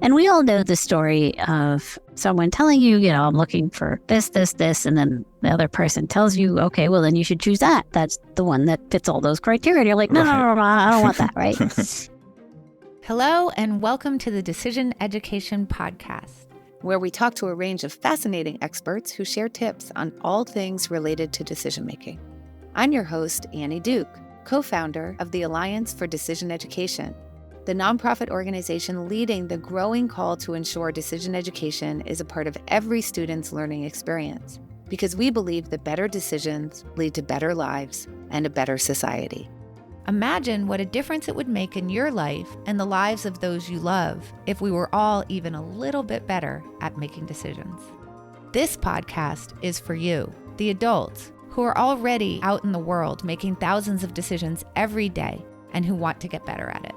And we all know the story of someone telling you, I'm looking for this, and then the other person tells you, okay, well, then you should choose that. That's the one that fits all those criteria. And you're like, no, I don't want that, right? Hello, and welcome to the Decision Education Podcast, where we talk to a range of fascinating experts who share tips on all things related to decision-making. I'm your host, Annie Duke, co-founder of the Alliance for Decision Education, the nonprofit organization leading the growing call to ensure decision education is a part of every student's learning experience, because we believe that better decisions lead to better lives and a better society. Imagine what a difference it would make in your life and the lives of those you love if we were all even a little bit better at making decisions. This podcast is for you, the adults, who are already out in the world making thousands of decisions every day and who want to get better at it.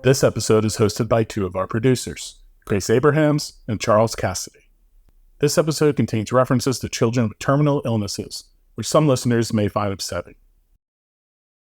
This episode is hosted by two of our producers, Grace Abrahams and Charles Cassidy. This episode contains references to children with terminal illnesses, which some listeners may find upsetting.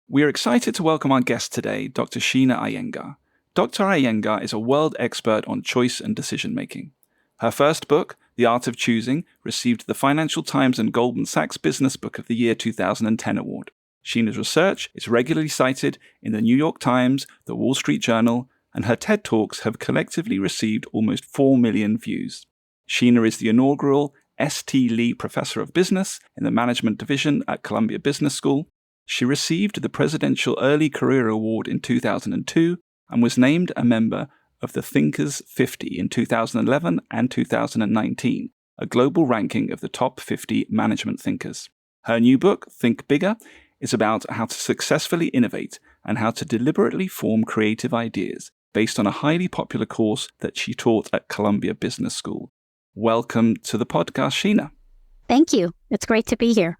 We are excited to welcome our guest today, Dr. Sheena Iyengar. Dr. Iyengar is a world expert on choice and decision-making. Her first book, The Art of Choosing, received the Financial Times and Goldman Sachs Business Book of the Year 2010 award. Sheena's research is regularly cited in the New York Times, the Wall Street Journal, and her TED Talks have collectively received almost 4 million views. Sheena is the inaugural S.T. Lee Professor of Business in the Management Division at Columbia Business School. She received the Presidential Early Career Award in 2002 and was named a member of the Thinkers 50 in 2011 and 2019, a global ranking of the top 50 management thinkers. Her new book, Think Bigger, is about how to successfully innovate and how to deliberately form creative ideas based on a highly popular course that she taught at Columbia Business School. Welcome to the podcast, Sheena. Thank you. It's great to be here.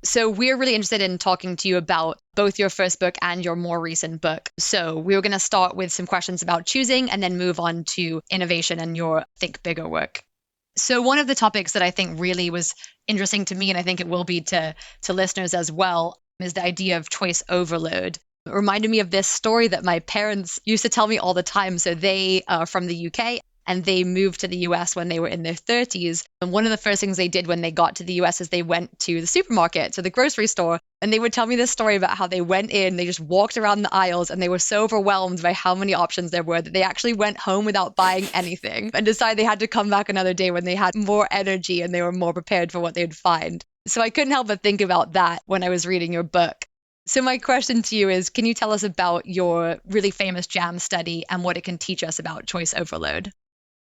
So we're really interested in talking to you about both your first book and your more recent book. So we're going to start with some questions about choosing and then move on to innovation and your Think Bigger work. So one of the topics that I think really was interesting to me, and I think it will be to listeners as well, is the idea of choice overload. It reminded me of this story that my parents used to tell me all the time. So they are from the UK and they moved to the US when they were in their 30s. And one of the first things they did when they got to the US is they went to the supermarket, to the grocery store, and they would tell me this story about how they went in, they just walked around the aisles and they were so overwhelmed by how many options there were that they actually went home without buying anything and decided they had to come back another day when they had more energy and they were more prepared for what they'd find. So I couldn't help but think about that when I was reading your book. So my question to you is, can you tell us about your really famous JAM study and what it can teach us about choice overload?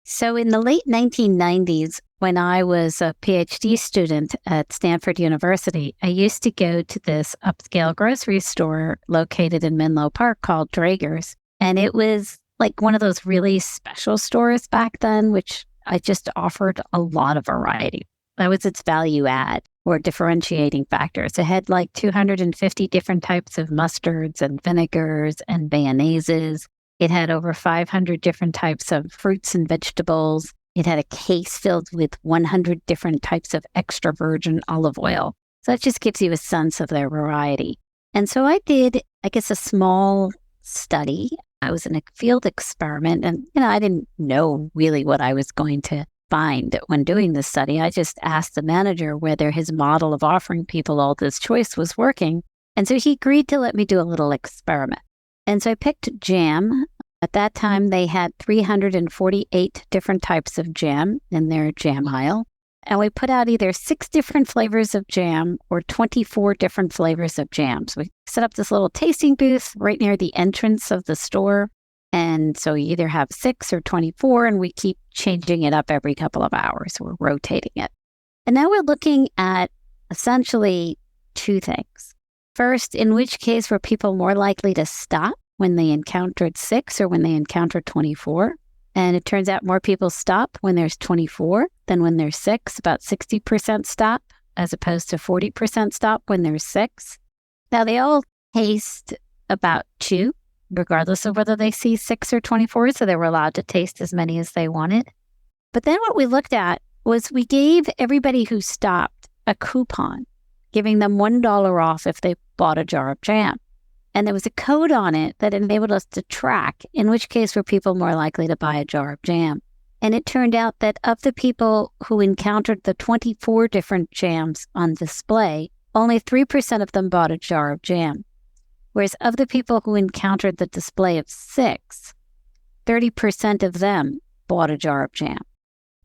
So in the late 1990s, when I was a PhD student at Stanford University, I used to go to this upscale grocery store located in Menlo Park called Draeger's. And it was like one of those really special stores back then, which I just offered a lot of variety. That was its value add or differentiating factors. It had like 250 different types of mustards and vinegars and mayonnaises. It had over 500 different types of fruits and vegetables. It had a case filled with 100 different types of extra virgin olive oil. So it just gives you a sense of their variety. And so I did, a small study. I was in a field experiment and, I didn't know really what I was going to find when doing this study. I just asked the manager whether his model of offering people all this choice was working. And so he agreed to let me do a little experiment. And so I picked jam. At that time, they had 348 different types of jam in their jam aisle. And we put out either 6 different flavors of jam or 24 different flavors of jam. So we set up this little tasting booth right near the entrance of the store. And so you either have 6 or 24, and we keep changing it up every couple of hours. We're rotating it. And now we're looking at essentially 2 things. First, in which case were people more likely to stop when they encountered 6 or when they encountered 24? And it turns out more people stop when there's 24 than when there's 6, about 60% stop, as opposed to 40% stop when there's 6. Now, they all taste about 2, regardless of whether they see 6 or 24, so they were allowed to taste as many as they wanted. But then what we looked at was we gave everybody who stopped a coupon. giving them $1 off if they bought a jar of jam. And there was a code on it that enabled us to track in which case were people more likely to buy a jar of jam. And it turned out that of the people who encountered the 24 different jams on display, only 3% of them bought a jar of jam. Whereas of the people who encountered the display of 6, 30% of them bought a jar of jam.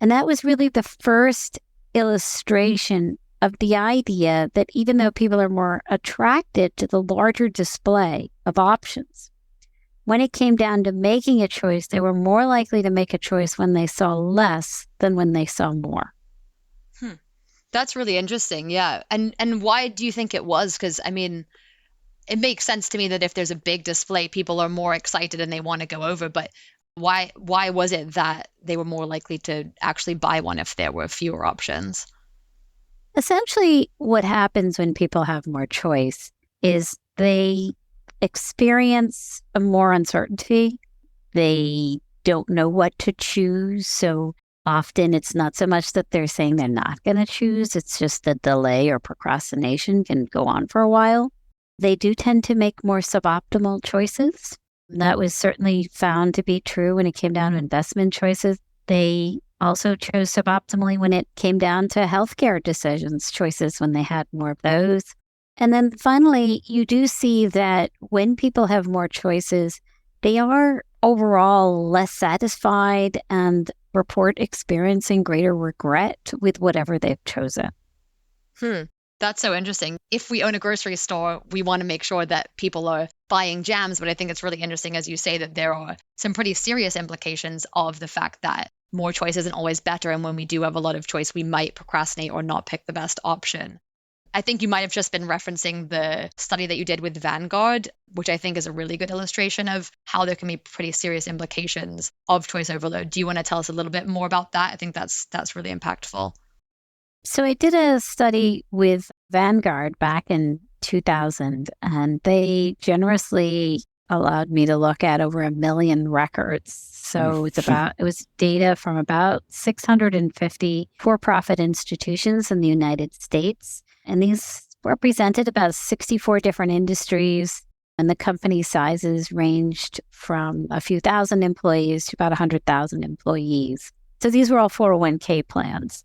And that was really the first illustration of the idea that even though people are more attracted to the larger display of options, when it came down to making a choice, they were more likely to make a choice when they saw less than when they saw more. That's really interesting. Yeah. And why do you think it was? Because, I mean, it makes sense to me that if there's a big display, people are more excited and they want to go over. But why was it that they were more likely to actually buy one if there were fewer options? Essentially, what happens when people have more choice is they experience more uncertainty. They don't know what to choose. So often it's not so much that they're saying they're not going to choose. It's just that delay or procrastination can go on for a while. They do tend to make more suboptimal choices. That was certainly found to be true when it came down to investment choices. They also chose suboptimally when it came down to healthcare decisions, choices when they had more of those. And then finally, you do see that when people have more choices, they are overall less satisfied and report experiencing greater regret with whatever they've chosen. That's so interesting. If we own a grocery store, we want to make sure that people are buying jams. But I think it's really interesting, as you say, that there are some pretty serious implications of the fact that more choice isn't always better. And when we do have a lot of choice, we might procrastinate or not pick the best option. I think you might have just been referencing the study that you did with Vanguard, which I think is a really good illustration of how there can be pretty serious implications of choice overload. Do you want to tell us a little bit more about that? I think that's really impactful. So I did a study with Vanguard back in 2000, and they generously allowed me to look at over 1 million records. So it was data from about 650 for-profit institutions in the United States. And these represented about 64 different industries, and the company sizes ranged from a few thousand employees to about 100,000 employees. So these were all 401k plans.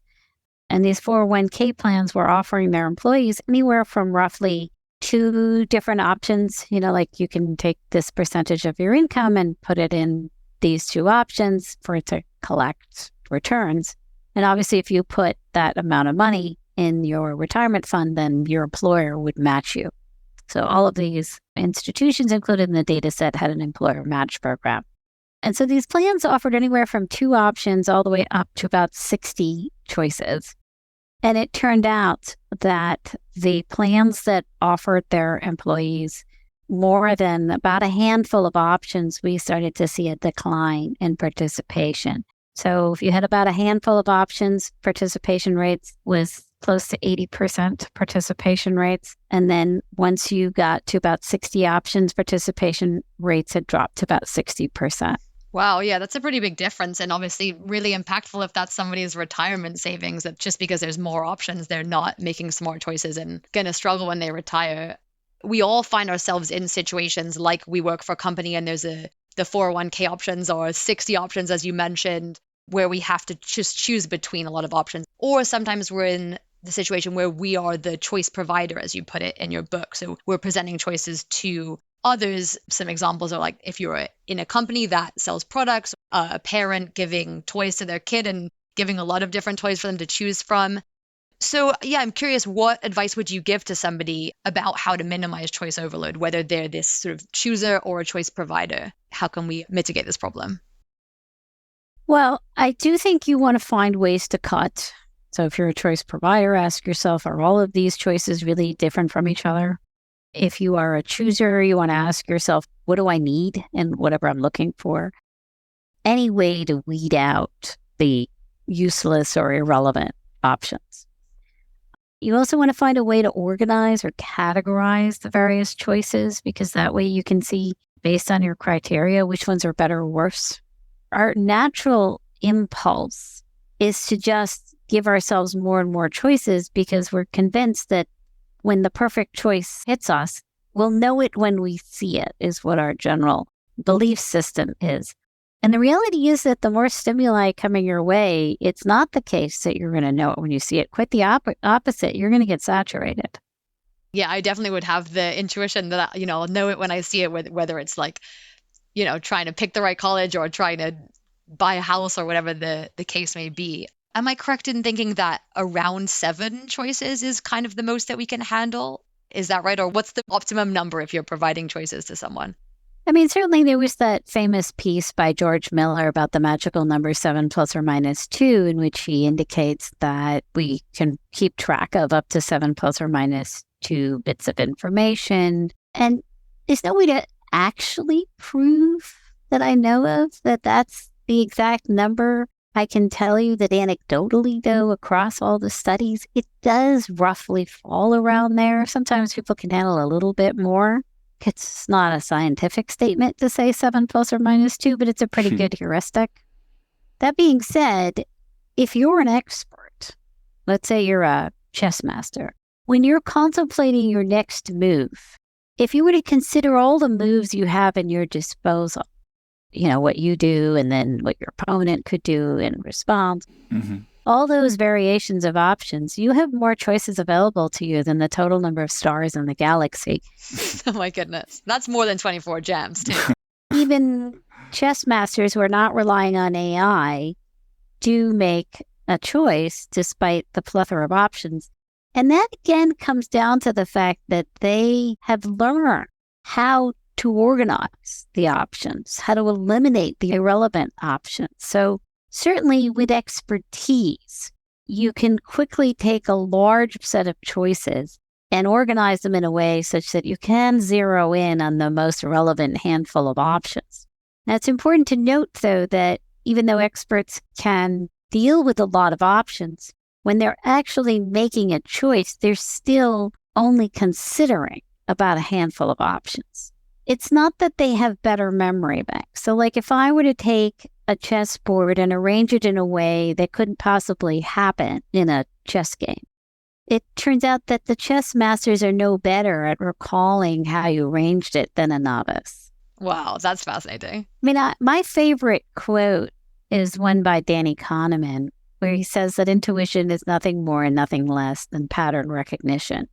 And these 401k plans were offering their employees anywhere from roughly 2 different options. You know, like you can take this percentage of your income and put it in these 2 options for it to collect returns. And obviously, if you put that amount of money in your retirement fund, then your employer would match you. So all of these institutions included in the data set had an employer match program. And so these plans offered anywhere from 2 options all the way up to about 60 choices. And it turned out that the plans that offered their employees more than about a handful of options, we started to see a decline in participation. So if you had about a handful of options, participation rates was close to 80% participation rates. And then once you got to about 60 options, participation rates had dropped to about 60%. Wow, yeah, that's a pretty big difference, and obviously really impactful if that's somebody's retirement savings, that just because there's more options, they're not making smart choices and going to struggle when they retire. We all find ourselves in situations like we work for a company and there's the 401k options or 60 options, as you mentioned, where we have to just choose between a lot of options. Or sometimes we're in the situation where we are the choice provider, as you put it in your book. So we're presenting choices to others. Some examples are like if you're in a company that sells products, a parent giving toys to their kid and giving a lot of different toys for them to choose from. So yeah, I'm curious, what advice would you give to somebody about how to minimize choice overload, whether they're this sort of chooser or a choice provider? How can we mitigate this problem? Well, I do think you want to find ways to cut. So if you're a choice provider, ask yourself, are all of these choices really different from each other? If you are a chooser, you want to ask yourself, what do I need and whatever I'm looking for? Any way to weed out the useless or irrelevant options. You also want to find a way to organize or categorize the various choices, because that way you can see, based on your criteria, which ones are better or worse. Our natural impulse is to just give ourselves more and more choices because we're convinced that when the perfect choice hits us, we'll know it when we see it, is what our general belief system is. And the reality is that the more stimuli coming your way, it's not the case that you're going to know it when you see it. Quite the opposite. You're going to get saturated. Yeah, I definitely would have the intuition that, I'll know it when I see it, whether it's like, trying to pick the right college or trying to buy a house or whatever the case may be. Am I correct in thinking that around 7 choices is kind of the most that we can handle? Is that right? Or what's the optimum number if you're providing choices to someone? I mean, certainly there was that famous piece by George Miller about the magical number 7 plus or minus 2, in which he indicates that we can keep track of up to 7 plus or minus 2 bits of information. And there's no way to actually prove that I know of that that's the exact number. I can tell you that anecdotally, though, across all the studies, it does roughly fall around there. Sometimes people can handle a little bit more. It's not a scientific statement to say 7 plus or minus 2, but it's a pretty good heuristic. That being said, if you're an expert, let's say you're a chess master, when you're contemplating your next move, if you were to consider all the moves you have in your disposal, what you do and then what your opponent could do in response, all those variations of options, you have more choices available to you than the total number of stars in the galaxy. Oh my goodness. That's more than 24 gems, too. Even chess masters who are not relying on AI do make a choice despite the plethora of options. And that again comes down to the fact that they have learned how to organize the options, how to eliminate the irrelevant options. So certainly with expertise, you can quickly take a large set of choices and organize them in a way such that you can zero in on the most relevant handful of options. Now, it's important to note, though, that even though experts can deal with a lot of options, when they're actually making a choice, they're still only considering about a handful of options. It's not that they have better memory banks. So like if I were to take a chessboard and arrange it in a way that couldn't possibly happen in a chess game, it turns out that the chess masters are no better at recalling how you arranged it than a novice. Wow, that's fascinating. I mean, my favorite quote is one by Danny Kahneman, where he says that intuition is nothing more and nothing less than pattern recognition.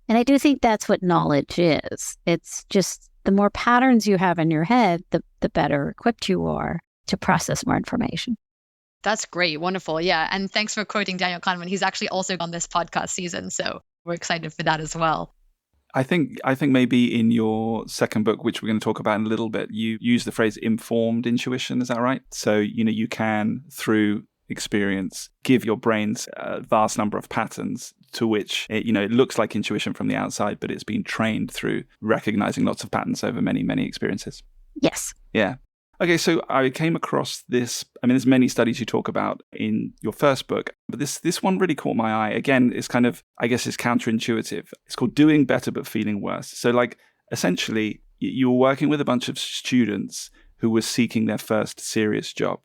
And I do think that's what knowledge is. It's just the more patterns you have in your head, the better equipped you are to process more information. That's great. Wonderful. Yeah. And thanks for quoting Daniel Kahneman. He's actually also on this podcast season. So we're excited for that as well. I think maybe in your second book, which we're going to talk about in a little bit, you use the phrase informed intuition. Is that right? So, you can, through experience, give your brains a vast number of patterns to which it looks like intuition from the outside, but it's been trained through recognizing lots of patterns over many, many experiences. Yes. Yeah. Okay, so I came across this. I mean, there's many studies you talk about in your first book, but this one really caught my eye. Again, it's kind of, I guess, it's counterintuitive. It's called Doing Better but Feeling Worse. So, like, essentially, you were working with a bunch of students who were seeking their first serious job.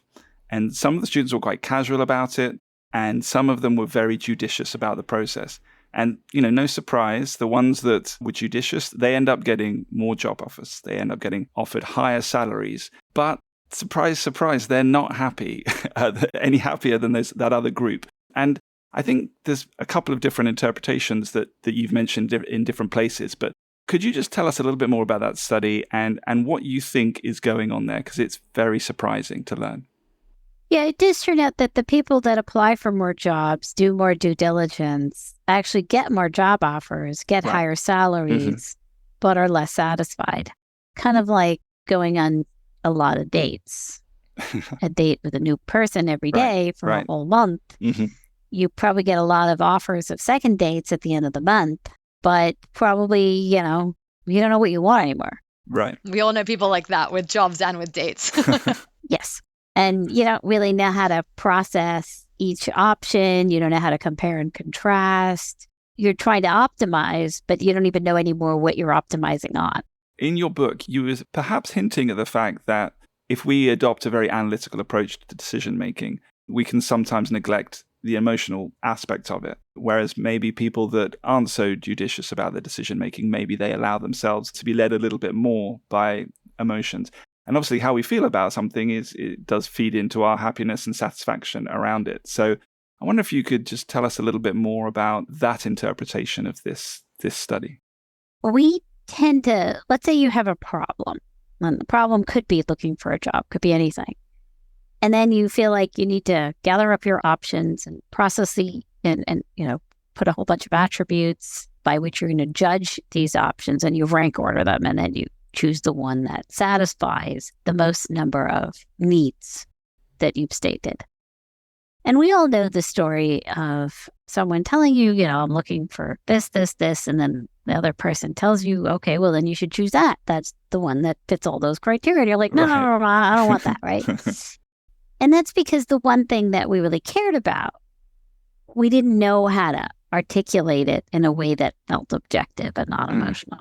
And some of the students were quite casual about it, and some of them were very judicious about the process. And, no surprise, the ones that were judicious, they end up getting more job offers. They end up getting offered higher salaries. But surprise, surprise, they're not happy, any happier than that other group. And I think there's a couple of different interpretations that you've mentioned in different places. But could you just tell us a little bit more about that study and what you think is going on there? Because it's very surprising to learn. Yeah, it does turn out that the people that apply for more jobs, do more due diligence, actually get more job offers, get higher salaries, but are less satisfied. Kind of like going on a lot of dates. A date with a new person every day for a whole month. You probably get a lot of offers of second dates at the end of the month, but probably, you don't know what you want anymore. Right. We all know people like that with jobs and with dates. Yes. And you don't really know how to process each option. You don't know how to compare and contrast. You're trying to optimize, but you don't even know anymore what you're optimizing on. In your book, you were perhaps hinting at the fact that if we adopt a very analytical approach to decision making, we can sometimes neglect the emotional aspect of it. Whereas maybe people that aren't so judicious about their decision making, maybe they allow themselves to be led a little bit more by emotions. And obviously how we feel about something it does feed into our happiness and satisfaction around it. So I wonder if you could just tell us a little bit more about that interpretation of this study. We tend to, let's say you have a problem, and the problem could be looking for a job, could be anything. And then you feel like you need to gather up your options and process and put a whole bunch of attributes by which you're going to judge these options, and you rank order them, and then you choose the one that satisfies the most number of needs that you've stated. And we all know the story of someone telling you, I'm looking for this, and then the other person tells you, okay, well, then you should choose that. That's the one that fits all those criteria. And you're like, no, I don't want that, right? And that's because the one thing that we really cared about, we didn't know how to articulate it in a way that felt objective and not emotional.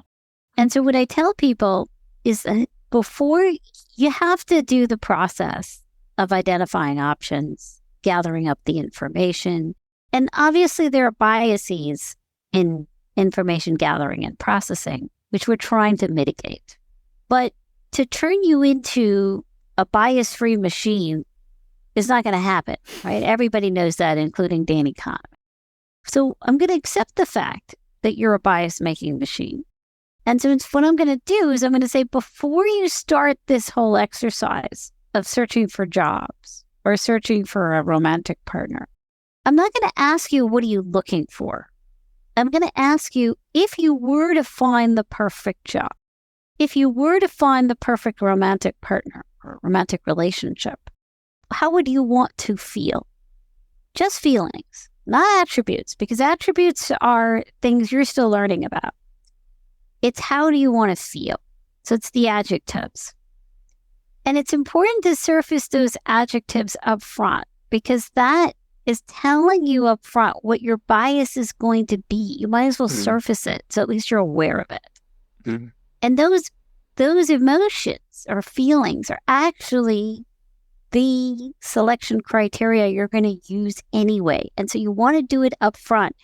And so what I tell people is that before you have to do the process of identifying options, gathering up the information, and obviously there are biases in information gathering and processing, which we're trying to mitigate. But to turn you into a bias-free machine is not going to happen, right? Everybody knows that, including Danny Kahneman. So I'm going to accept the fact that you're a bias-making machine. And so what I'm going to do is I'm going to say, before you start this whole exercise of searching for jobs or searching for a romantic partner, I'm not going to ask you, what are you looking for? I'm going to ask you, if you were to find the perfect job, if you were to find the perfect romantic partner or romantic relationship, how would you want to feel? Just feelings, not attributes, because attributes are things you're still learning about. It's how do you want to feel? So it's the adjectives. And it's important to surface those adjectives up front, because that is telling you up front what your bias is going to be. You might as well surface it, so at least you're aware of it. And those emotions or feelings are actually the selection criteria you're going to use anyway. And so you want to do it up front,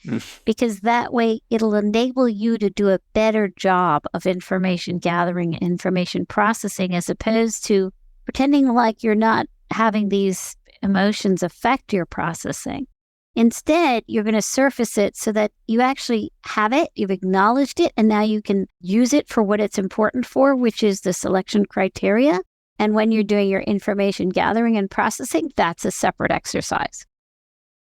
because that way it'll enable you to do a better job of information gathering and information processing, as opposed to pretending like you're not having these emotions affect your processing. Instead, you're going to surface it so that you actually have it, you've acknowledged it, and now you can use it for what it's important for, which is the selection criteria. And when you're doing your information gathering and processing, that's a separate exercise.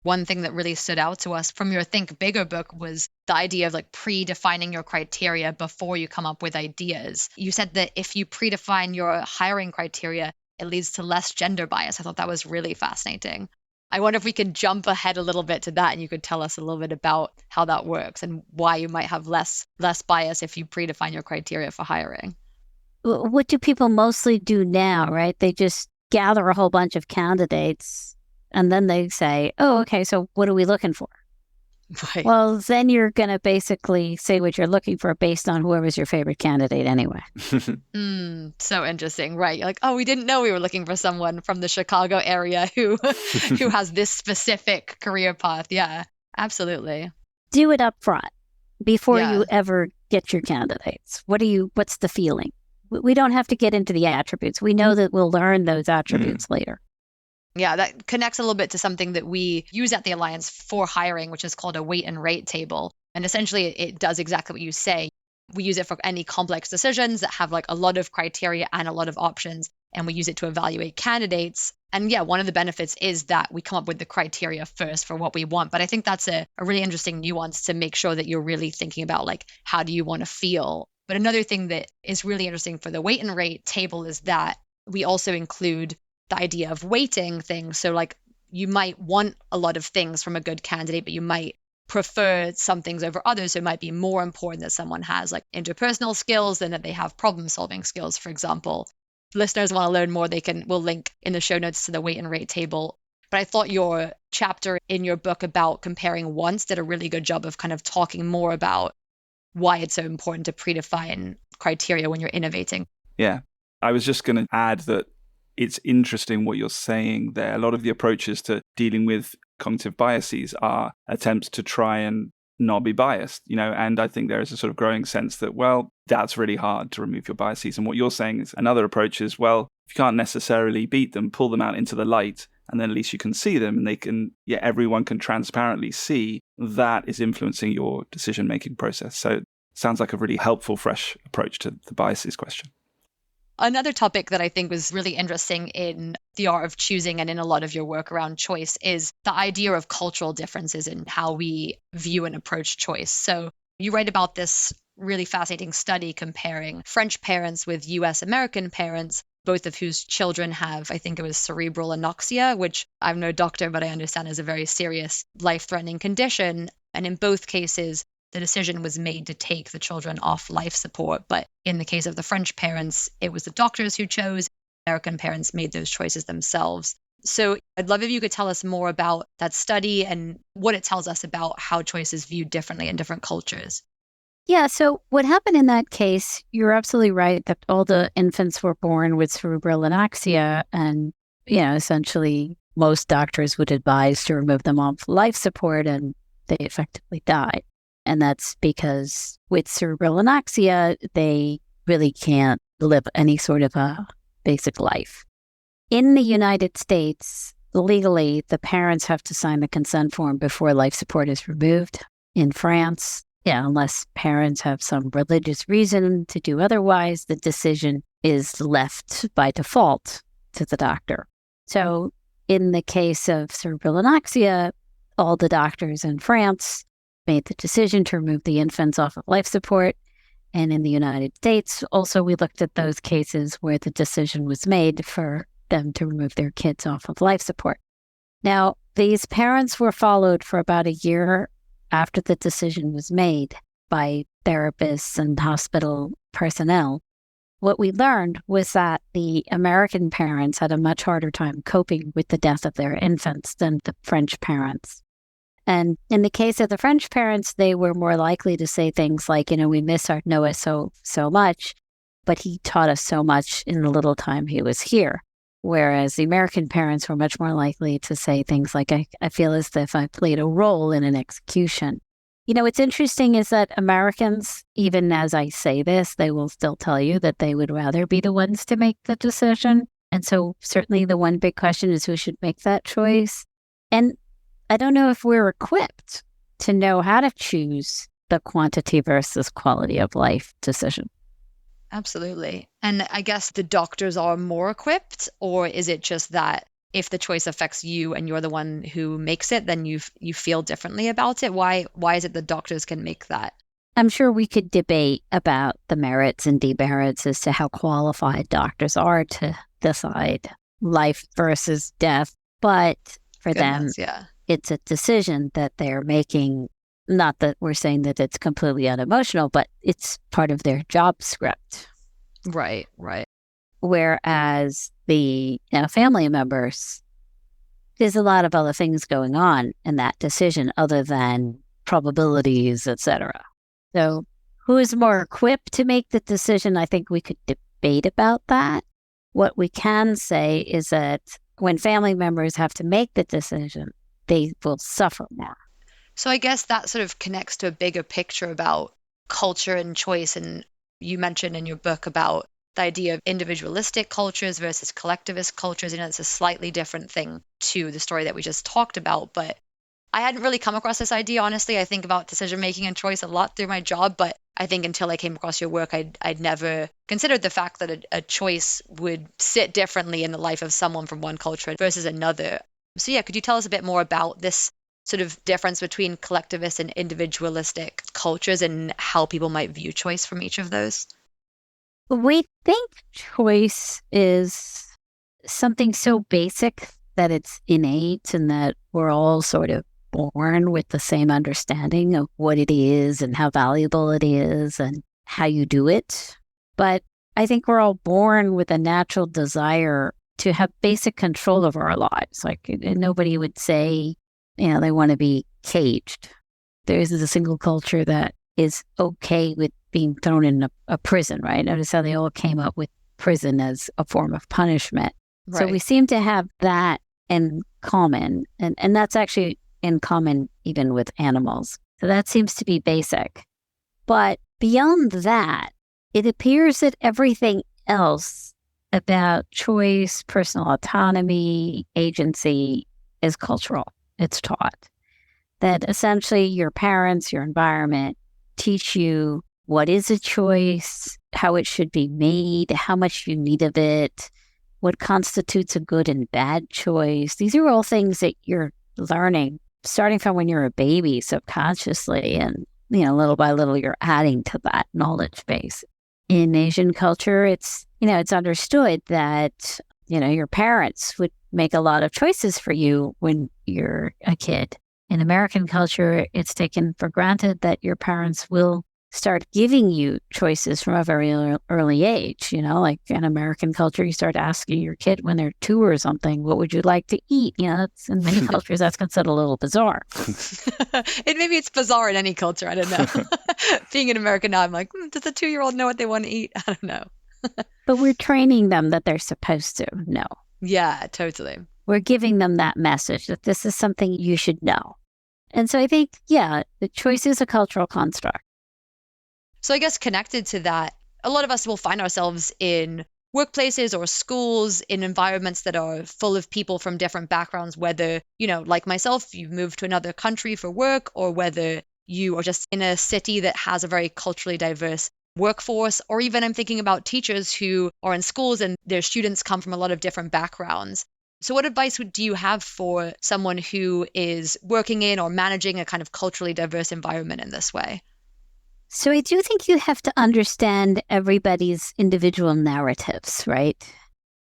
One thing that really stood out to us from your Think Bigger book was the idea of predefining your criteria before you come up with ideas. You said that if you predefine your hiring criteria, it leads to less gender bias. I thought that was really fascinating. I wonder if we could jump ahead a little bit to that, and you could tell us a little bit about how that works and why you might have less bias if you predefine your criteria for hiring. What do people mostly do now, right? They just gather a whole bunch of candidates, and then they say, oh, okay, so what are we looking for? Right. Well, then you're going to basically say what you're looking for based on whoever's your favorite candidate anyway. So interesting, right? You're like, oh, we didn't know we were looking for someone from the Chicago area who has this specific career path. Yeah, absolutely. Do it up front before you ever get your candidates. What's the feeling? We don't have to get into the attributes. We know that we'll learn those attributes later. Yeah, that connects a little bit to something that we use at the Alliance for hiring, which is called a weight and rate table. And essentially, it does exactly what you say. We use it for any complex decisions that have a lot of criteria and a lot of options. And we use it to evaluate candidates. And yeah, one of the benefits is that we come up with the criteria first for what we want. But I think that's a really interesting nuance to make sure that you're really thinking about how do you want to feel. But another thing that is really interesting for the weight and rate table is that we also include the idea of weighting things. So you might want a lot of things from a good candidate, but you might prefer some things over others. So it might be more important that someone has interpersonal skills than that they have problem solving skills, for example. If listeners want to learn more, we'll link in the show notes to the weight and rate table. But I thought your chapter in your book about comparing wants did a really good job of kind of talking more about why it's so important to predefine criteria when you're innovating. Yeah, I was just going to add that it's interesting what you're saying there. A lot of the approaches to dealing with cognitive biases are attempts to try and not be biased, and I think there is a sort of growing sense that, well, that's really hard to remove your biases. And what you're saying is another approach is, well, if you can't necessarily beat them, pull them out into the light, and then at least you can see them, and they can, everyone can transparently see that is influencing your decision-making process. So it sounds like a really helpful, fresh approach to the biases question. Another topic that I think was really interesting in the art of choosing and in a lot of your work around choice is the idea of cultural differences in how we view and approach choice. So you write about this really fascinating study comparing French parents with US American parents, both of whose children have, I think it was cerebral anoxia, which I'm no doctor, but I understand is a very serious life-threatening condition. And in both cases, the decision was made to take the children off life support. But in the case of the French parents, it was the doctors who chose. American parents made those choices themselves. So I'd love if you could tell us more about that study and what it tells us about how choice is viewed differently in different cultures. Yeah, so what happened in that case, you're absolutely right that all the infants were born with cerebral anoxia, and, essentially most doctors would advise to remove them off life support, and they effectively died. And that's because with cerebral anoxia, they really can't live any sort of a basic life. In the United States, legally, the parents have to sign the consent form before life support is removed. In France, unless parents have some religious reason to do otherwise, the decision is left by default to the doctor. So in the case of cerebral anoxia, all the doctors in France made the decision to remove the infants off of life support. And in the United States, also, we looked at those cases where the decision was made for them to remove their kids off of life support. Now, these parents were followed for about a year after the decision was made by therapists and hospital personnel. What we learned was that the American parents had a much harder time coping with the death of their infants than the French parents. And in the case of the French parents, they were more likely to say things like, we miss our Noah so much, but he taught us so much in the little time he was here. Whereas the American parents were much more likely to say things like, I feel as if I played a role in an execution. What's interesting is that Americans, even as I say this, they will still tell you that they would rather be the ones to make the decision. And so certainly the one big question is who should make that choice. And I don't know if we're equipped to know how to choose the quantity versus quality of life decision. Absolutely. And I guess the doctors are more equipped, or is it just that if the choice affects you and you're the one who makes it, then you feel differently about it? Why is it the doctors can make that? I'm sure we could debate about the merits and demerits as to how qualified doctors are to decide life versus death. But for them, it's a decision that they're making. Not that we're saying that it's completely unemotional, but it's part of their job script. Right. Whereas the family members, there's a lot of other things going on in that decision other than probabilities, etc. So who is more equipped to make the decision? I think we could debate about that. What we can say is that when family members have to make the decision, they will suffer more. So I guess that sort of connects to a bigger picture about culture and choice. And you mentioned in your book about the idea of individualistic cultures versus collectivist cultures. It's a slightly different thing to the story that we just talked about. But I hadn't really come across this idea, honestly. I think about decision-making and choice a lot through my job, but I think until I came across your work, I'd never considered the fact that a choice would sit differently in the life of someone from one culture versus another. So could you tell us a bit more about this sort of difference between collectivist and individualistic cultures and how people might view choice from each of those? We think choice is something so basic that it's innate and that we're all sort of born with the same understanding of what it is and how valuable it is and how you do it. But I think we're all born with a natural desire to have basic control of our lives. Like nobody would say, they want to be caged. There is a single culture that is okay with being thrown in a prison, right? Notice how they all came up with prison as a form of punishment. Right. So we seem to have that, and common. And that's actually in common even with animals. So that seems to be basic. But beyond that, it appears that everything else about choice, personal autonomy, agency is cultural. It's taught. That essentially your parents, your environment teach you what is a choice, how it should be made, how much you need of it, what constitutes a good and bad choice. These are all things that you're learning starting from when you're a baby subconsciously, and little by little you're adding to that knowledge base. In Asian culture, it's understood that your parents would make a lot of choices for you when you're a kid. In American culture, it's taken for granted that your parents will start giving you choices from a very early age. Like in American culture, you start asking your kid when they're 2 or something, what would you like to eat? That's, in many cultures, that's considered a little bizarre. Maybe it's bizarre in any culture. I don't know. Being an American now, I'm like, does a 2-year-old know what they want to eat? I don't know. But we're training them that they're supposed to know. Yeah, totally. We're giving them that message that this is something you should know. And so I think, the choice is a cultural construct. So I guess connected to that, a lot of us will find ourselves in workplaces or schools in environments that are full of people from different backgrounds, whether, like myself, you've moved to another country for work, or whether you are just in a city that has a very culturally diverse workforce, or even I'm thinking about teachers who are in schools and their students come from a lot of different backgrounds. So what advice do you have for someone who is working in or managing a kind of culturally diverse environment in this way? So I do think you have to understand everybody's individual narratives, right?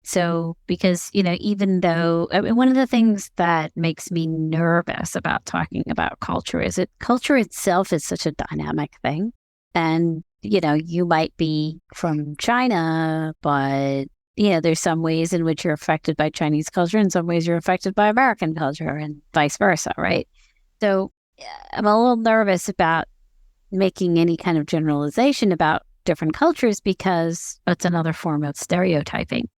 So because, even though, one of the things that makes me nervous about talking about culture is that culture itself is such a dynamic thing. And, you might be from China, but, there's some ways in which you're affected by Chinese culture and some ways you're affected by American culture and vice versa, right? So I'm a little nervous about making any kind of generalization about different cultures because it's another form of stereotyping.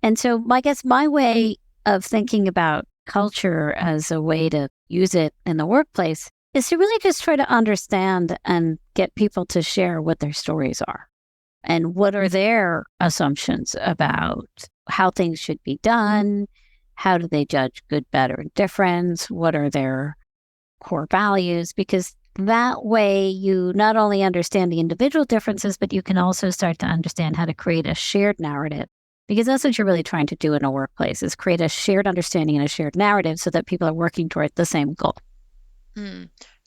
And so I guess my way of thinking about culture as a way to use it in the workplace is to really just try to understand and get people to share what their stories are and what are their assumptions about how things should be done, how do they judge good, better, and difference, what are their core values, because that way you not only understand the individual differences, but you can also start to understand how to create a shared narrative. Because that's what you're really trying to do in a workplace, is create a shared understanding and a shared narrative so that people are working toward the same goal.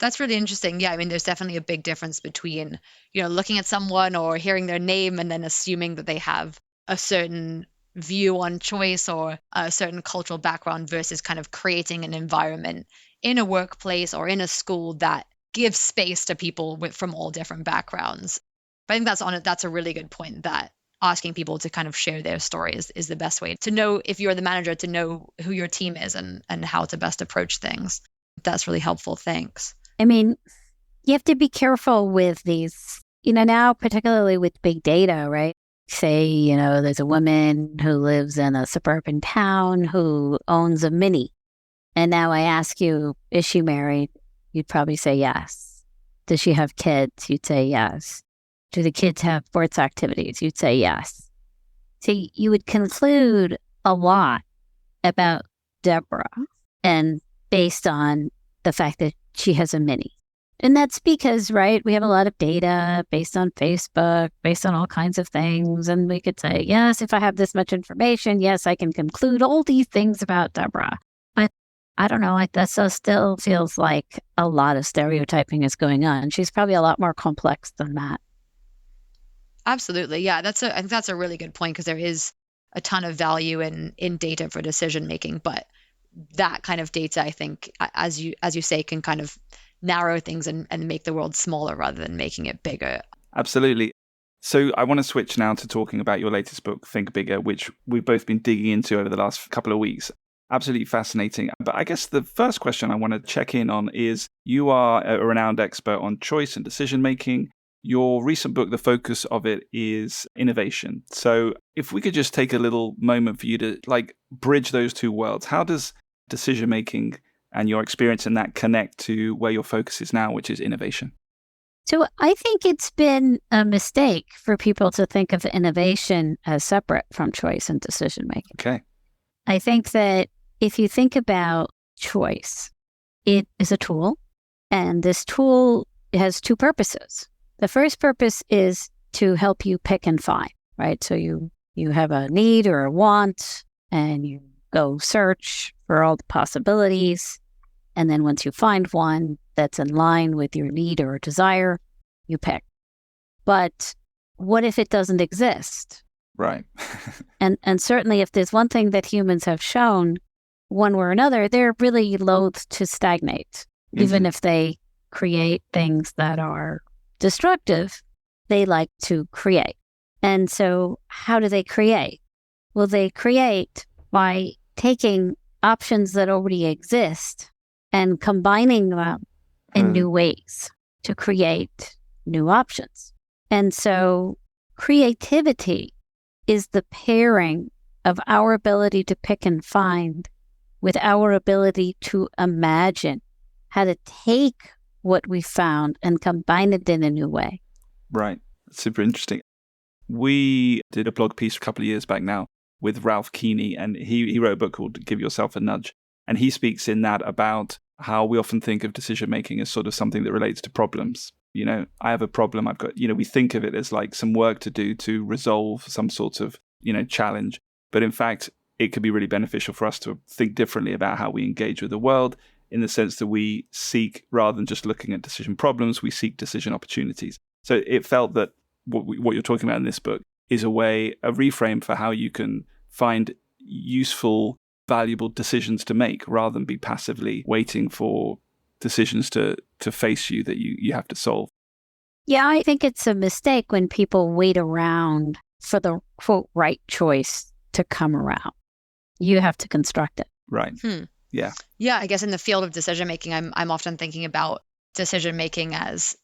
That's really interesting. Yeah, I mean, there's definitely a big difference between, looking at someone or hearing their name and then assuming that they have a certain view on choice or a certain cultural background versus kind of creating an environment in a workplace or in a school that gives space to people from all different backgrounds. But I think that's a really good point, that asking people to kind of share their stories is the best way to know, if you're the manager, to know who your team is and how to best approach things. That's really helpful. Thanks. I mean, you have to be careful with these, now particularly with big data, right? Say, there's a woman who lives in a suburban town who owns a Mini. And now I ask you, is she married? You'd probably say yes. Does she have kids? You'd say yes. Do the kids have sports activities? You'd say yes. So you would conclude a lot about Deborah, and based on the fact that she has a Mini. And that's because, right, we have a lot of data based on Facebook, based on all kinds of things. And we could say, yes, if I have this much information, yes, I can conclude all these things about Deborah. But I don't know, that still feels like a lot of stereotyping is going on. She's probably a lot more complex than that. Absolutely. Yeah, I think that's a really good point, because there is a ton of value in data for decision making, but that kind of data, I think, as you say, can kind of narrow things and make the world smaller rather than making it bigger. Absolutely. So I want to switch now to talking about your latest book, Think Bigger, which we've both been digging into over the last couple of weeks. Absolutely fascinating. But I guess the first question I want to check in on is, you are a renowned expert on choice and decision making. Your recent book, the focus of it is innovation. So if we could just take a little moment for you to bridge those two worlds. How does decision making and your experience in that connect to where your focus is now, which is innovation? So I think it's been a mistake for people to think of innovation as separate from choice and decision making. Okay. I think that if you think about choice, it is a tool, and this tool has two purposes. The first purpose is to help you pick and find, right? So you have a need or a want, and you go search for all the possibilities. And then once you find one that's in line with your need or desire, you pick. But what if it doesn't exist? Right. And certainly if there's one thing that humans have shown, one way or another, they're really loath to stagnate. Even if they create things that are destructive, they like to create. And so how do they create? Well, they create by taking options that already exist and combining them in new ways to create new options. And so creativity is the pairing of our ability to pick and find with our ability to imagine how to take what we found and combine it in a new way. Right. Super interesting. We did a blog piece a couple of years back now with Ralph Keeney, and he wrote a book called Give Yourself a Nudge. And he speaks in that about how we often think of decision making as sort of something that relates to problems. You know, I have a problem, I've got, we think of it as like some work to do to resolve some sort of, challenge. But in fact, it could be really beneficial for us to think differently about how we engage with the world, in the sense that we seek, rather than just looking at decision problems, we seek decision opportunities. So it felt that what you're talking about in this book is a reframe for how you can find useful, valuable decisions to make, rather than be passively waiting for decisions to face you that you have to solve. Yeah, I think it's a mistake when people wait around for the, quote, right choice to come around. You have to construct it. Right. Yeah. Yeah, I guess in the field of decision making, I'm often thinking about decision making as,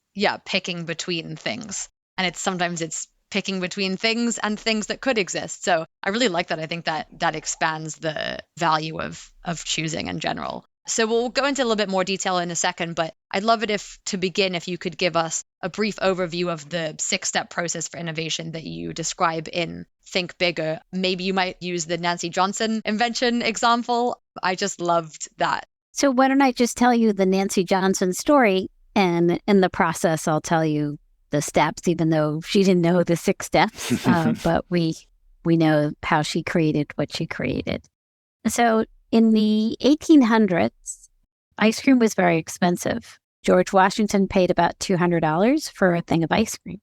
picking between things. And sometimes it's picking between things and things that could exist. So I really like that. I think that expands the value of choosing in general. So we'll go into a little bit more detail in a second, but I'd love it if you could give us a brief overview of the 6-step process for innovation that you describe in Think Bigger. Maybe you might use the Nancy Johnson invention example. I just loved that. So why don't I just tell you the Nancy Johnson story, and in the process, I'll tell you the steps, even though she didn't know the 6 steps, but we know how she created what she created. So in the 1800s, ice cream was very expensive. George Washington paid about $200 for a thing of ice cream.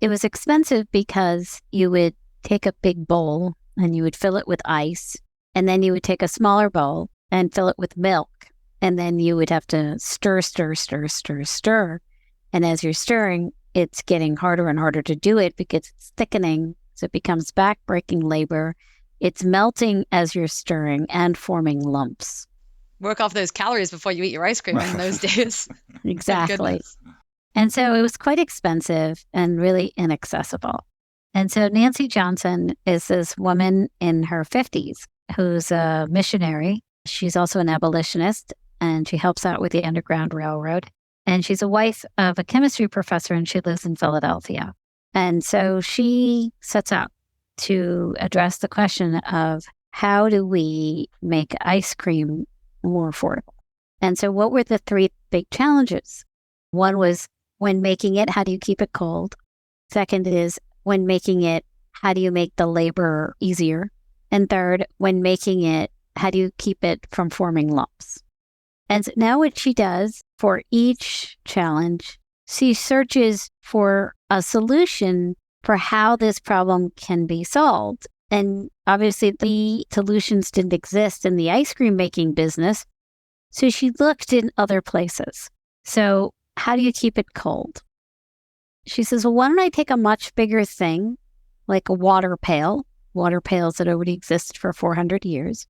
It was expensive because you would take a big bowl and you would fill it with ice, and then you would take a smaller bowl and fill it with milk, and then you would have to stir. And as you're stirring, it's getting harder and harder to do it because it's thickening, so it becomes back-breaking labor. It's melting as you're stirring and forming lumps. Work off those calories before you eat your ice cream in those days. Exactly. And so it was quite expensive and really inaccessible. And so Nancy Johnson is this woman in her 50s who's a missionary. She's also an abolitionist, and she helps out with the Underground Railroad. And she's a wife of a chemistry professor, and she lives in Philadelphia. And so she sets out to address the question of how do we make ice cream more affordable? And so what were the 3 big challenges? One was, when making it, how do you keep it cold? Second is, when making it, how do you make the labor easier? And third, when making it, how do you keep it from forming lumps? And so now what she does for each challenge, she searches for a solution for how this problem can be solved. And obviously the solutions didn't exist in the ice cream making business, so she looked in other places. So how do you keep it cold? She says, well, why don't I take a much bigger thing, like a water pails that already exist for 400 years.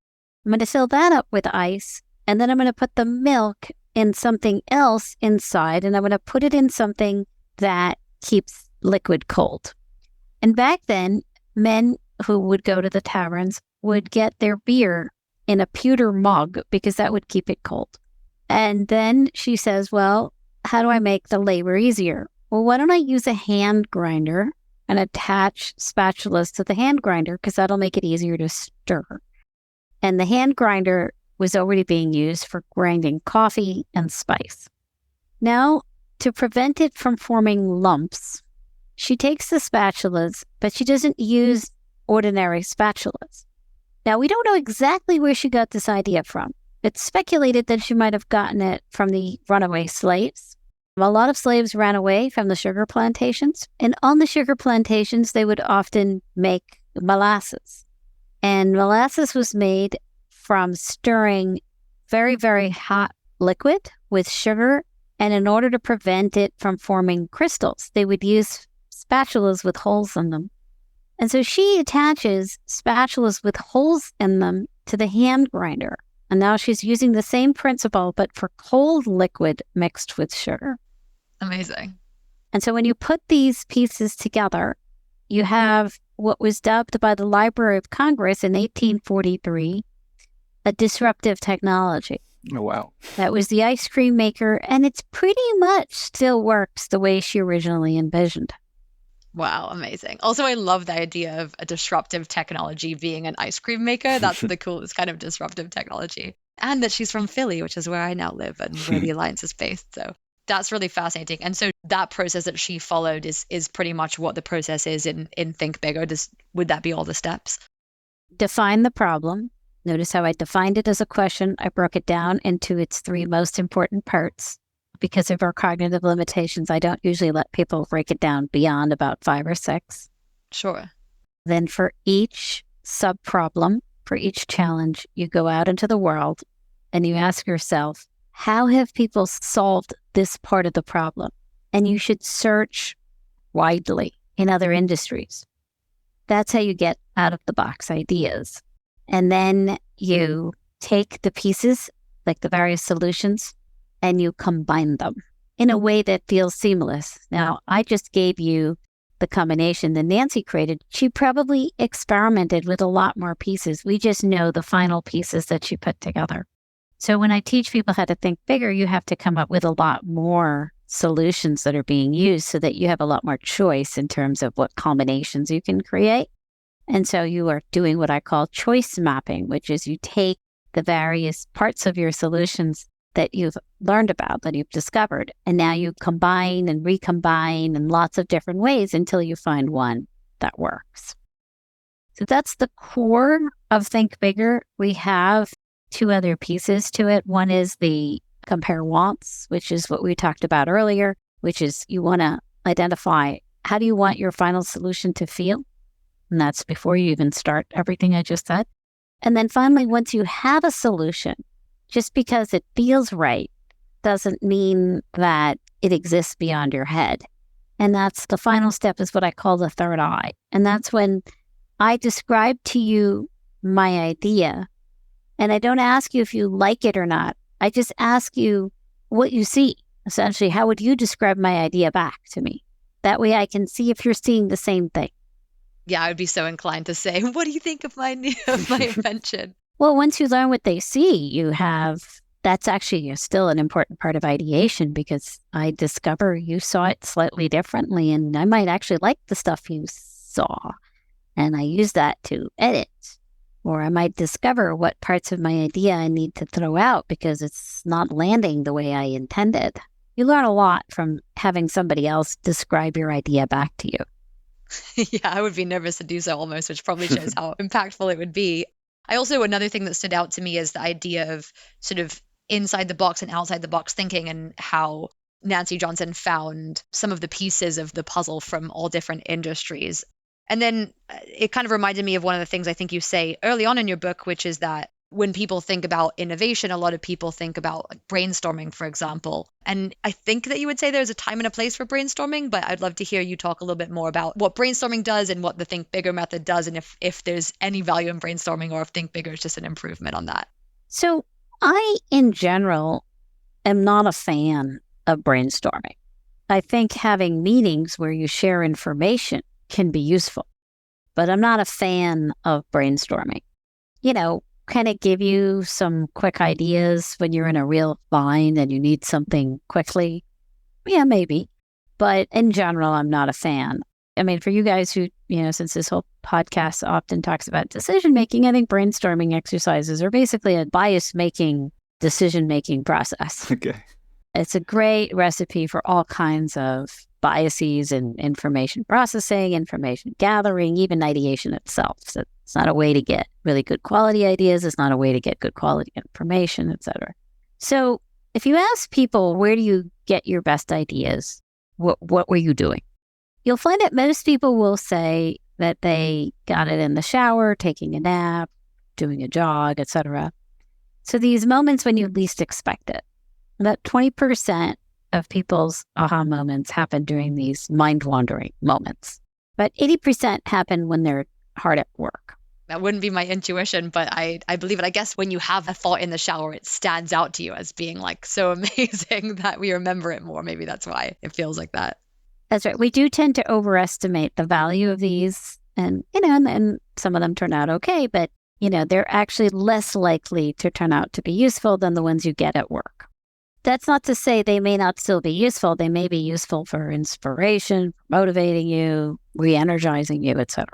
I'm going to fill that up with ice, and then I'm going to put the milk in something else inside, and I'm going to put it in something that keeps liquid cold. And back then, men who would go to the taverns would get their beer in a pewter mug because that would keep it cold. And then she says, well, how do I make the labor easier? Well, why don't I use a hand grinder and attach spatulas to the hand grinder because that'll make it easier to stir. And the hand grinder was already being used for grinding coffee and spice. Now, to prevent it from forming lumps, she takes the spatulas, but she doesn't use ordinary spatulas. Now, we don't know exactly where she got this idea from. It's speculated that she might have gotten it from the runaway slaves. A lot of slaves ran away from the sugar plantations, and on the sugar plantations, they would often make molasses. And molasses was made from stirring very, very hot liquid with sugar, and in order to prevent it from forming crystals, they would use spatulas with holes in them. And so she attaches spatulas with holes in them to the hand grinder. And now she's using the same principle, but for cold liquid mixed with sugar. Amazing. And so when you put these pieces together, you have what was dubbed by the Library of Congress in 1843 a disruptive technology. Oh, wow. That was the ice cream maker, and it's pretty much still works the way she originally envisioned. Wow, amazing. Also, I love the idea of a disruptive technology being an ice cream maker. That's the coolest kind of disruptive technology. And that she's from Philly, which is where I now live and where the Alliance is based. So that's really fascinating. And so that process that she followed is pretty much what the process is in Think Bigger. Would that be all the steps? Define the problem. Notice how I defined it as a question. I broke it down into its three most important parts. Because of our cognitive limitations, I don't usually let people break it down beyond about 5 or 6. Sure. Then for each sub-problem, for each challenge, you go out into the world and you ask yourself, how have people solved this part of the problem? And you should search widely in other industries. That's how you get out-of-the-box ideas. And then you take the pieces, like the various solutions, and you combine them in a way that feels seamless. Now, I just gave you the combination that Nancy created. She probably experimented with a lot more pieces. We just know the final pieces that she put together. So when I teach people how to think bigger, you have to come up with a lot more solutions that are being used so that you have a lot more choice in terms of what combinations you can create. And so you are doing what I call choice mapping, which is you take the various parts of your solutions that you've learned about, that you've discovered, and now you combine and recombine in lots of different ways until you find one that works. So that's the core of Think Bigger. We have 2 other pieces to it. One is the compare wants, which is what we talked about earlier, which is you want to identify how do you want your final solution to feel? And that's before you even start everything I just said. And then finally, once you have a solution, just because it feels right doesn't mean that it exists beyond your head. And that's the final step, is what I call the third eye. And that's when I describe to you my idea. And I don't ask you if you like it or not. I just ask you what you see. Essentially, how would you describe my idea back to me? That way I can see if you're seeing the same thing. Yeah, I would be so inclined to say, what do you think of my invention? Well, once you learn what they see, that's actually still an important part of ideation, because I discover you saw it slightly differently, and I might actually like the stuff you saw, and I use that to edit. Or I might discover what parts of my idea I need to throw out because it's not landing the way I intended. You learn a lot from having somebody else describe your idea back to you. Yeah, I would be nervous to do so almost, which probably shows how impactful it would be. Another thing that stood out to me is the idea of sort of inside the box and outside the box thinking, and how Nancy Johnson found some of the pieces of the puzzle from all different industries. And then it kind of reminded me of one of the things I think you say early on in your book, which is that when people think about innovation, a lot of people think about brainstorming, for example. And I think that you would say there's a time and a place for brainstorming, but I'd love to hear you talk a little bit more about what brainstorming does and what the Think Bigger method does, and if there's any value in brainstorming, or if Think Bigger is just an improvement on that. So I, in general, am not a fan of brainstorming. I think having meetings where you share information can be useful, but I'm not a fan of brainstorming. kind of give you some quick ideas when you're in a real bind and you need something quickly? Yeah, maybe. But in general, I'm not a fan. I mean, for you guys who, since this whole podcast often talks about decision-making, I think brainstorming exercises are basically a bias-making, decision-making process. Okay. It's a great recipe for all kinds of biases in information processing, information gathering, even ideation itself. So it's not a way to get really good quality ideas. It's not a way to get good quality information, et cetera. So if you ask people, where do you get your best ideas? What were you doing? You'll find that most people will say that they got it in the shower, taking a nap, doing a jog, et cetera. So these moments when you least expect it. About 20% of people's aha moments happen during these mind-wandering moments. But 80% happen when they're hard at work. That wouldn't be my intuition, but I believe it. I guess when you have a thought in the shower, it stands out to you as being like so amazing that we remember it more. Maybe that's why it feels like that. That's right. We do tend to overestimate the value of these, and and some of them turn out okay, but they're actually less likely to turn out to be useful than the ones you get at work. That's not to say they may not still be useful. They may be useful for inspiration, motivating you, re-energizing you, etc.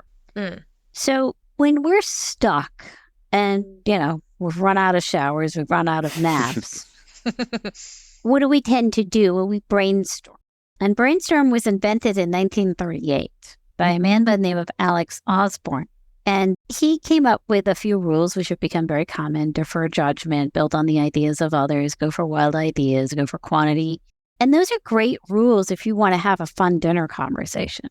So when we're stuck and, we've run out of showers, we've run out of naps, what do we tend to do? Well, we brainstorm. And brainstorm was invented in 1938 by a man by the name of Alex Osborne. And he came up with a few rules which have become very common: defer judgment, build on the ideas of others, go for wild ideas, go for quantity. And those are great rules if you want to have a fun dinner conversation.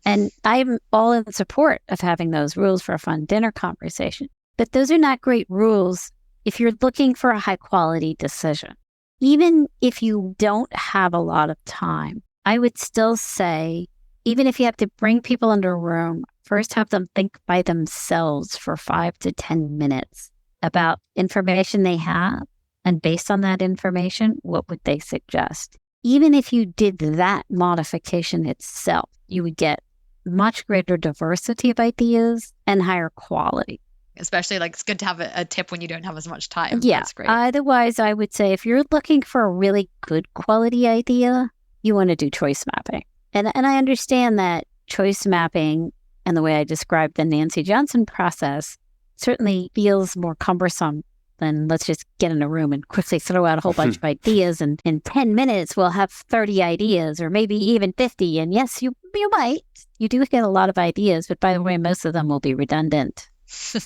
And I'm all in support of having those rules for a fun dinner conversation. But those are not great rules if you're looking for a high quality decision. Even if you don't have a lot of time, I would still say, even if you have to bring people into a room, first have them think by themselves for 5 to 10 minutes about information they have. And based on that information, what would they suggest? Even if you did that modification itself, you would get much greater diversity of ideas and higher quality. Especially it's good to have a tip when you don't have as much time. Yeah. That's great. Otherwise, I would say if you're looking for a really good quality idea, you want to do choice mapping. And I understand that choice mapping and the way I described the Nancy Johnson process certainly feels more cumbersome than let's just get in a room and quickly throw out a whole bunch of ideas. And in 10 minutes, we'll have 30 ideas or maybe even 50. And yes, you might. You do get a lot of ideas, but by the way, most of them will be redundant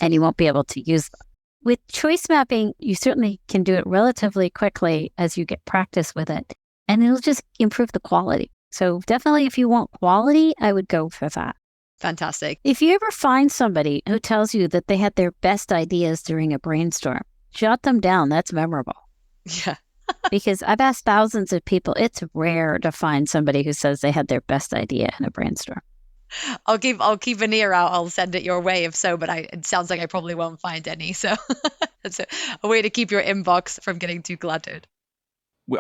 and you won't be able to use them. With choice mapping, you certainly can do it relatively quickly as you get practice with it, and it'll just improve the quality. So definitely if you want quality, I would go for that. Fantastic. If you ever find somebody who tells you that they had their best ideas during a brainstorm, jot them down. That's memorable. Yeah. Because I've asked thousands of people. It's rare to find somebody who says they had their best idea in a brainstorm. I'll keep an ear out. I'll send it your way if so, but it sounds like I probably won't find any. So that's a way to keep your inbox from getting too cluttered.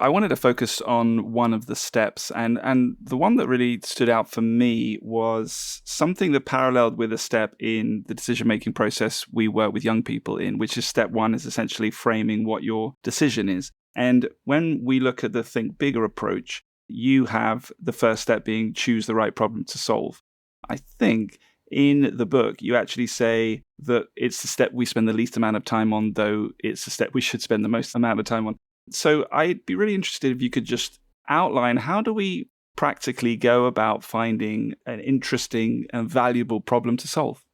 I wanted to focus on one of the steps, and the one that really stood out for me was something that paralleled with a step in the decision-making process we work with young people in, which is step one, is essentially framing what your decision is. And when we look at the think bigger approach, you have the first step being choose the right problem to solve. I think in the book, you actually say that it's the step we spend the least amount of time on, though it's the step we should spend the most amount of time on. So I'd be really interested if you could just outline, how do we practically go about finding an interesting and valuable problem to solve?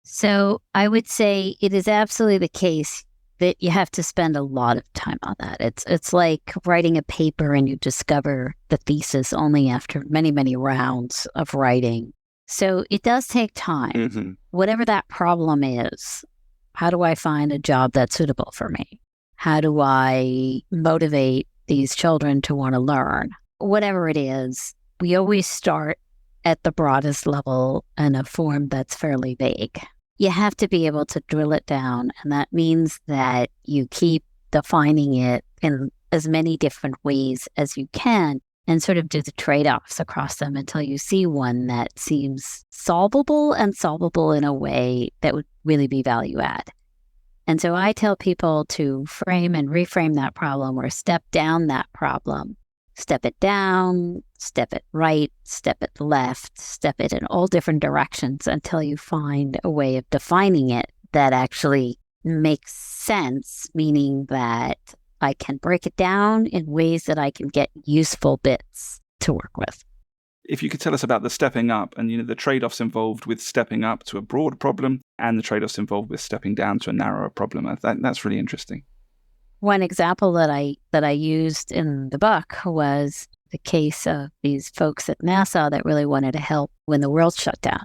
So I would say it is absolutely the case that you have to spend a lot of time on that. It's like writing a paper and you discover the thesis only after many, many rounds of writing. So it does take time. Mm-hmm. Whatever that problem is, how do I find a job that's suitable for me? How do I motivate these children to want to learn? Whatever it is, we always start at the broadest level in a form that's fairly vague. You have to be able to drill it down, and that means that you keep defining it in as many different ways as you can and sort of do the trade-offs across them until you see one that seems solvable and solvable in a way that would really be value add. And so I tell people to frame and reframe that problem or step down that problem. Step it down, step it right, step it left, step it in all different directions until you find a way of defining it that actually makes sense, meaning that I can break it down in ways that I can get useful bits to work with. If you could tell us about the stepping up and the trade-offs involved with stepping up to a broad problem and the trade-offs involved with stepping down to a narrower problem, that's really interesting. One example that I used in the book was the case of these folks at NASA that really wanted to help when the world shut down.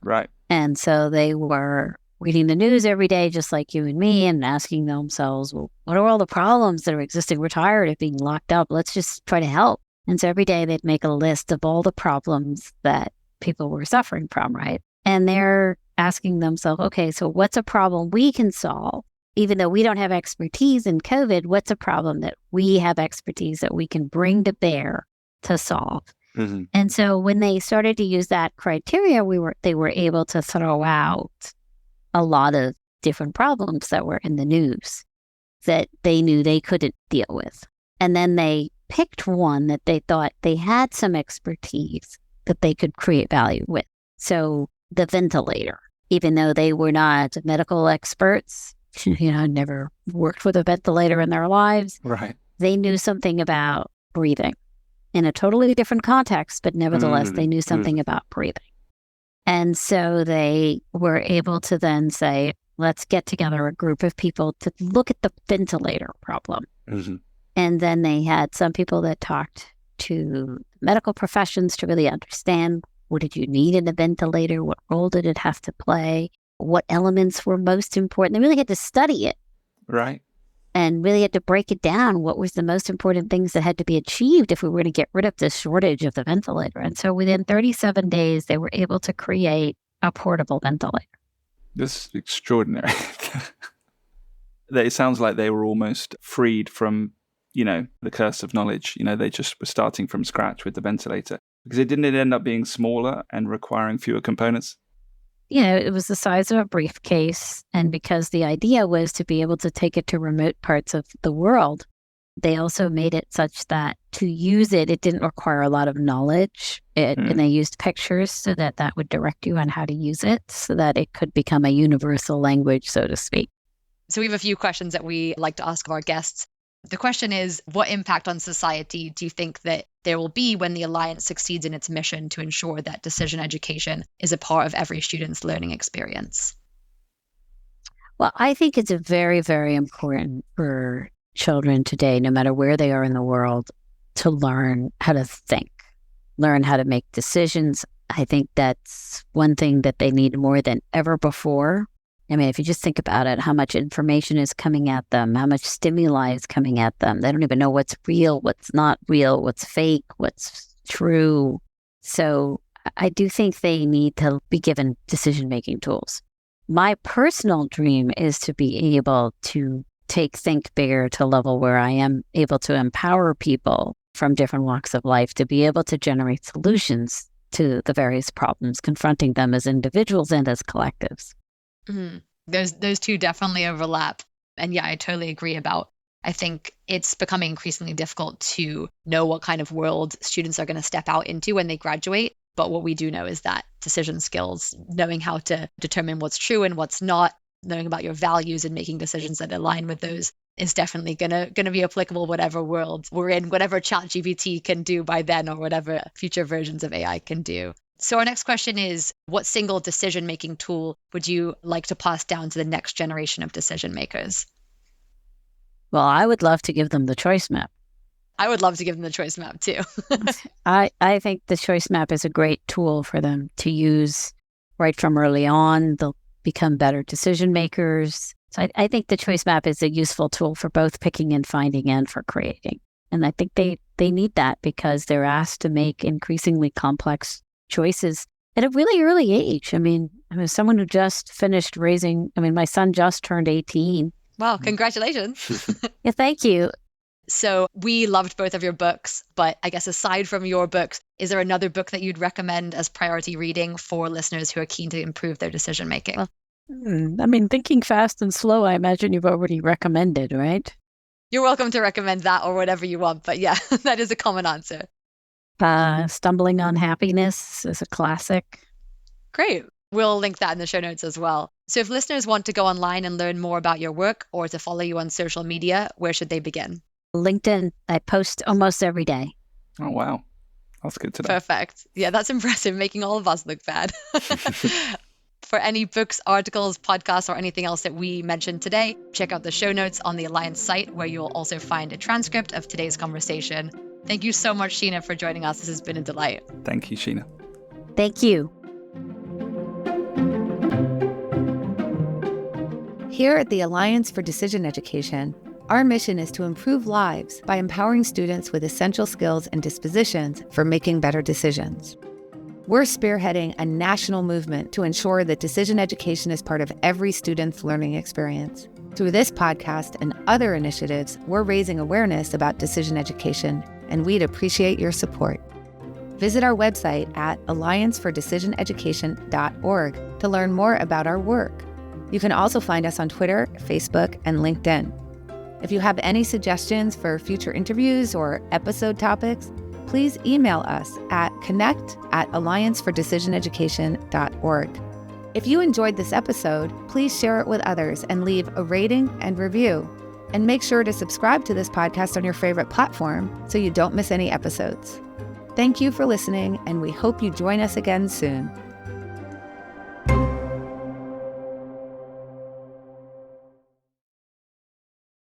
Right. And so they were reading the news every day, just like you and me, and asking themselves, well, what are all the problems that are existing? We're tired of being locked up. Let's just try to help. And so every day they'd make a list of all the problems that people were suffering from, right? And they're asking themselves, okay, so what's a problem we can solve? Even though we don't have expertise in COVID, what's a problem that we have expertise that we can bring to bear to solve? Mm-hmm. And so when they started to use that criteria, they were able to throw out a lot of different problems that were in the news that they knew they couldn't deal with. And then they picked one that they thought they had some expertise that they could create value with. So the ventilator, even though they were not medical experts, never worked with a ventilator in their lives. Right. They knew something about breathing in a totally different context, but nevertheless, they knew something about breathing. And so they were able to then say, let's get together a group of people to look at the ventilator problem. Mm-hmm. And then they had some people that talked to medical professions to really understand, what did you need in a ventilator? What role did it have to play? What elements were most important? They really had to study it. Right. And really had to break it down. What was the most important things that had to be achieved if we were going to get rid of this shortage of the ventilator? And so within 37 days, they were able to create a portable ventilator. This is extraordinary. It sounds like they were almost freed from, the curse of knowledge. They just were starting from scratch with the ventilator. Because didn't it end up being smaller and requiring fewer components? It was the size of a briefcase. And because the idea was to be able to take it to remote parts of the world, they also made it such that to use it, it didn't require a lot of knowledge. And they used pictures so that would direct you on how to use it so that it could become a universal language, so to speak. So we have a few questions that we like to ask of our guests. The question is, what impact on society do you think that there will be when the Alliance succeeds in its mission to ensure that decision education is a part of every student's learning experience? Well, I think it's very, very important for children today, no matter where they are in the world, to learn how to think, learn how to make decisions. I think that's one thing that they need more than ever before. I mean, if you just think about it, how much information is coming at them, how much stimuli is coming at them. They don't even know what's real, what's not real, what's fake, what's true. So I do think they need to be given decision-making tools. My personal dream is to be able to take Think Bigger to a level where I am able to empower people from different walks of life to be able to generate solutions to the various problems confronting them as individuals and as collectives. Mm-hmm. Those two definitely overlap. And yeah, I totally agree about, I think it's becoming increasingly difficult to know what kind of world students are going to step out into when they graduate. But what we do know is that decision skills, knowing how to determine what's true and what's not, knowing about your values and making decisions that align with those is definitely gonna be applicable whatever world we're in, whatever ChatGPT can do by then or whatever future versions of AI can do. So our next question is, what single decision-making tool would you like to pass down to the next generation of decision makers? Well, I would love to give them the choice map. I would love to give them the choice map too. I think the choice map is a great tool for them to use right from early on. They'll become better decision makers. So I think the choice map is a useful tool for both picking and finding and for creating. And I think they need that because they're asked to make increasingly complex choices at a really early age. I mean, someone who just finished raising, my son just turned 18. Wow, congratulations. Yeah, thank you. So we loved both of your books, but I guess aside from your books, is there another book that you'd recommend as priority reading for listeners who are keen to improve their decision making? Well, I mean, thinking fast and slow, I imagine you've already recommended, right? You're welcome to recommend that or whatever you want. But yeah, that is a common answer. Stumbling on Happiness is a classic. Great. We'll link that in the show notes as well. So if listeners want to go online and learn more about your work or to follow you on social media, where should they begin? LinkedIn, I post almost every day. Oh, wow. That's good to know. Perfect. Yeah, that's impressive, making all of us look bad. For any books, articles, podcasts, or anything else that we mentioned today, check out the show notes on the Alliance site, where you'll also find a transcript of today's conversation. Thank you so much, Sheena, for joining us. This has been a delight. Thank you, Sheena. Thank you. Here at the Alliance for Decision Education, our mission is to improve lives by empowering students with essential skills and dispositions for making better decisions. We're spearheading a national movement to ensure that decision education is part of every student's learning experience. Through this podcast and other initiatives, we're raising awareness about decision education, and we'd appreciate your support. Visit our website at alliancefordecisioneducation.org to learn more about our work. You can also find us on Twitter, Facebook, and LinkedIn. If you have any suggestions for future interviews or episode topics, please email us at connect@alliancefordecisioneducation.org. If you enjoyed this episode, please share it with others and leave a rating and review. And make sure to subscribe to this podcast on your favorite platform so you don't miss any episodes. Thank you for listening, and we hope you join us again soon.